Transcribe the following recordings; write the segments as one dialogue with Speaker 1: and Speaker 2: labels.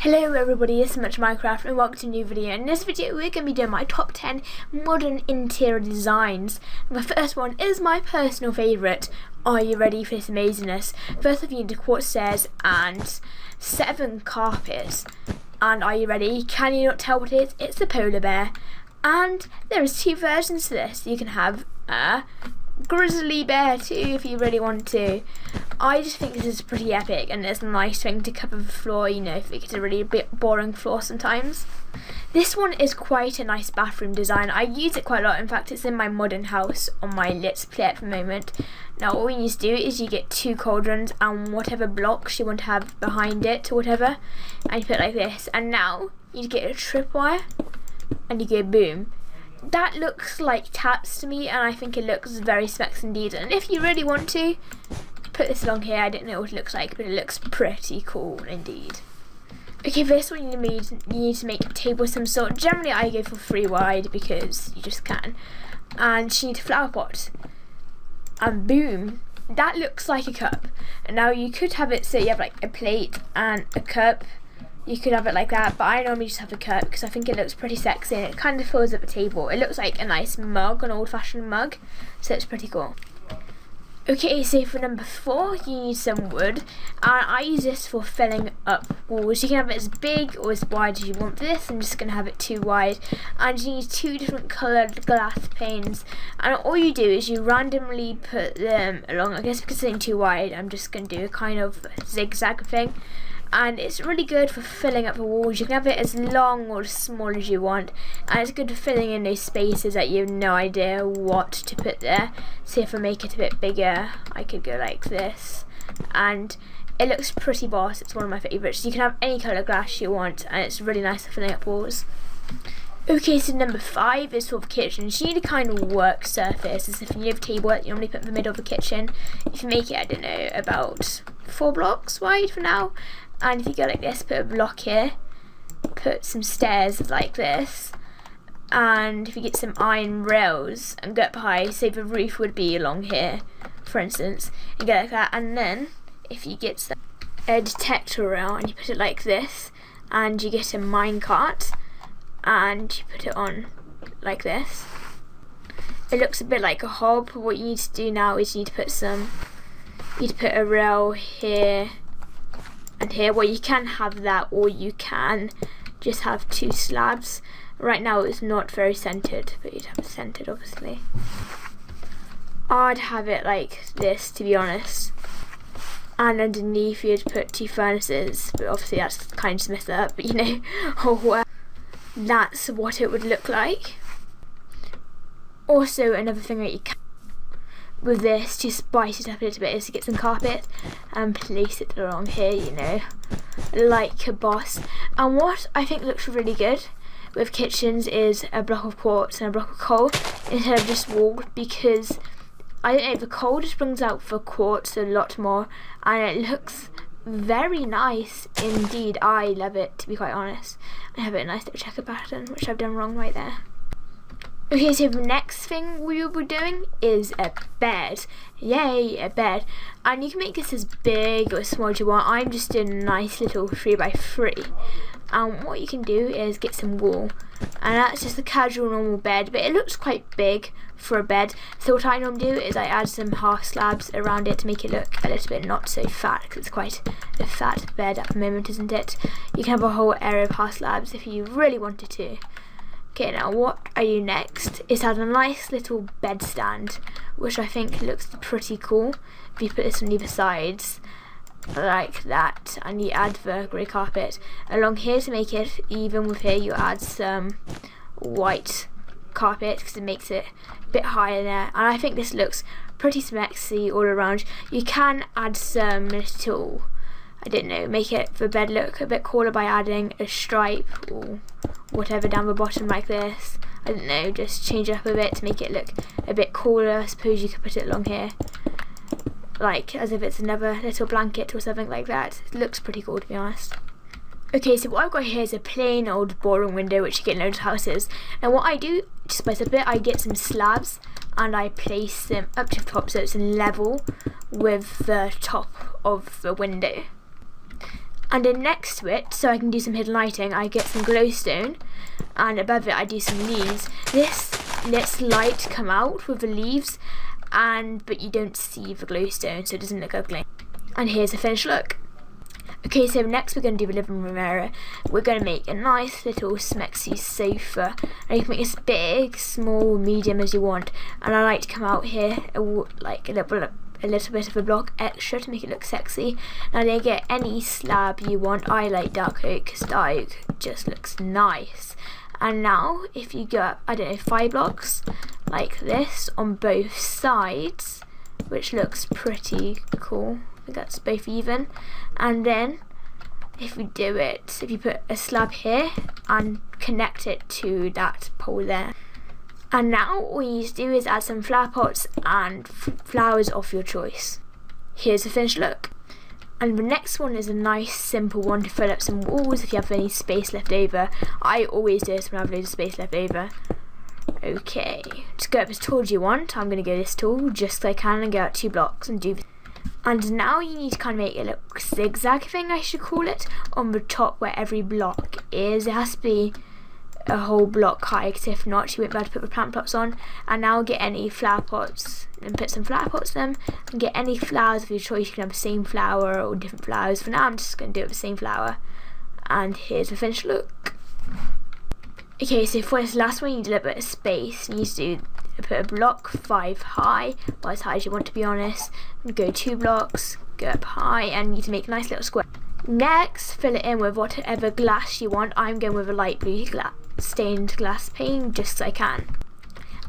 Speaker 1: Hello everybody, it's Much Minecraft and welcome to a new video. In this video we're going to be doing my top 10 modern interior designs. The first one is my personal favourite. Are you ready for this amazingness? First of all, you need a quartz stairs and 7 carpets. And are you ready? Can you not tell what it is? It's the polar bear. And there is 2 versions to this. You can have a grizzly bear too if you really want to. I just think this is pretty epic and it's a nice thing to cover the floor, you know, if it gets a really bit boring floor sometimes. This one is quite a nice bathroom design. I use it quite a lot. In fact, it's in my modern house on my Let's Play at the moment. Now all you need to do is you get 2 cauldrons and whatever blocks you want to have behind it or whatever, and you put it like this, and now you get a tripwire and you go boom. That looks like taps to me and I think it looks very specs indeed, and if you really want to put this along here, I don't know what it looks like, but it looks pretty cool indeed. Okay, for this one you need to make a table of some sort. Generally I go for 3 wide because you just can, and you need a flower pot, and boom, that looks like a cup. And now you could have it so you have like a plate and a cup. You could have it like that, but I normally just have a cup because I think it looks pretty sexy and it kind of fills up the table. It looks like a nice mug, an old-fashioned mug, so it's pretty cool. Okay, so for number 4, you need some wood, and I use this for filling up walls. You can have it as big or as wide as you want for this. I'm just going to have it 2 wide, and you need 2 different coloured glass panes, and all you do is you randomly put them along. I guess because it's 2 wide, I'm just going to do a kind of zigzag thing. And it's really good for filling up the walls. You can have it as long or as small as you want, and it's good for filling in those spaces that you have no idea what to put there. So if I make it a bit bigger, I could go like this, and it looks pretty boss. It's one of my favourites. You can have any colour glass you want, and it's really nice for filling up walls. Okay, so number 5 is for the kitchen. So you need a kind of work surface. As if you have a table that you normally put in the middle of the kitchen. If you make it, I don't know, about 4 blocks wide for now. And if you go like this, put a block here, put some stairs like this, and if you get some iron rails and go up high, say the roof would be along here, for instance, and go like that, and then if you get a detector rail and you put it like this, and you get a minecart, and you put it on like this, it looks a bit like a hob. What you need to do now is you need to put a rail here and here. Well, you can have that, or you can just have 2 slabs. Right now it's not very centered, but you'd have it centered obviously. I'd have it like this, to be honest, and underneath you'd put 2 furnaces, but obviously that's kind of just messed up, but you know, oh well, that's what it would look like. Also, another thing that you can with this to spice it up a little bit is to get some carpet and place it along here, you know, like a boss. And what I think looks really good with kitchens is a block of quartz and a block of coal instead of just wool, because I don't know, the coal just brings out the quartz a lot more and it looks very nice indeed. I love it, to be quite honest. I have a nice little checker pattern, which I've done wrong right there. Okay, so the next thing we will be doing is a bed. Yay, a bed. And you can make this as big or as small as you want. I'm just doing a nice little 3x3. And what you can do is get some wool. And that's just a casual normal bed, but it looks quite big for a bed. So what I normally do is I add some half slabs around it to make it look a little bit not so fat, because it's quite a fat bed at the moment, isn't it? You can have a whole area of half slabs if you really wanted to. Okay, now what I do next is add a nice little bed stand, which I think looks pretty cool. If you put this on either sides, like that, and you add the grey carpet along here to make it even with here, you add some white carpet because it makes it a bit higher there, and I think this looks pretty sexy all around. You can add some little, I don't know, make it the bed look a bit cooler by adding a stripe or whatever down the bottom like this. I don't know, just change it up a bit to make it look a bit cooler. I suppose you could put it along here, like as if it's another little blanket or something like that. It looks pretty cool, to be honest. Okay, so what I've got here is a plain old boring window, which you get in loads of houses. And what I do to spice up a bit, I get some slabs and I place them up to the top so it's in level with the top of the window. And then next to it, so I can do some hidden lighting, I get some glowstone, and above it I do some leaves. This lets light come out with the leaves, but you don't see the glowstone, so it doesn't look ugly. And here's a finished look. Okay, so next we're going to do the living room area. We're going to make a nice little smexy sofa. And you can make this big, small, medium as you want. And I like to come out here like a little bit of a block extra to make it look sexy. Now then get any slab you want. I like dark oak because dark oak just looks nice. And now if you go up, I don't know, 5 blocks like this on both sides, which looks pretty cool. I think that's both even. And then if you put a slab here and connect it to that pole there. And now all you need to do is add some flower pots and flowers of your choice. Here's the finished look. And the next one is a nice simple one to fill up some walls if you have any space left over. I always do this when I have loads of space left over. Okay, to go up as tall as you want, I'm going to go this tall just so I can and go out 2 blocks and do this. And now you need to kind of make it look zigzag thing, I should call it, on the top where every block is. It has to be a whole block high, because if not you won't be able to put the plant pots on. And now get any flower pots and put some flower pots in them, and get any flowers of your choice. You can have the same flower or different flowers. For now I'm just going to do it with the same flower. And here's the finished look. Okay, so for this last one you need a little bit of space. You need to put a block 5 high, or as high as you want to be honest. Go 2 blocks, go up high, and you need to make a nice little square. Next, fill it in with whatever glass you want. I'm going with a light blue stained glass pane just so I can.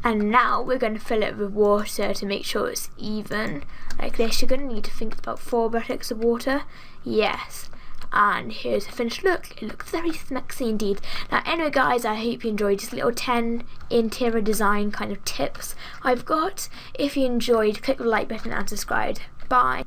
Speaker 1: And now we're going to fill it with water to make sure it's even. Like this, you're going to need to think about 4 buckets of water. Yes. And here's the finished look. It looks very smexy indeed. Now anyway guys, I hope you enjoyed this little 10 interior design kind of tips I've got. If you enjoyed, click the like button and subscribe. Bye.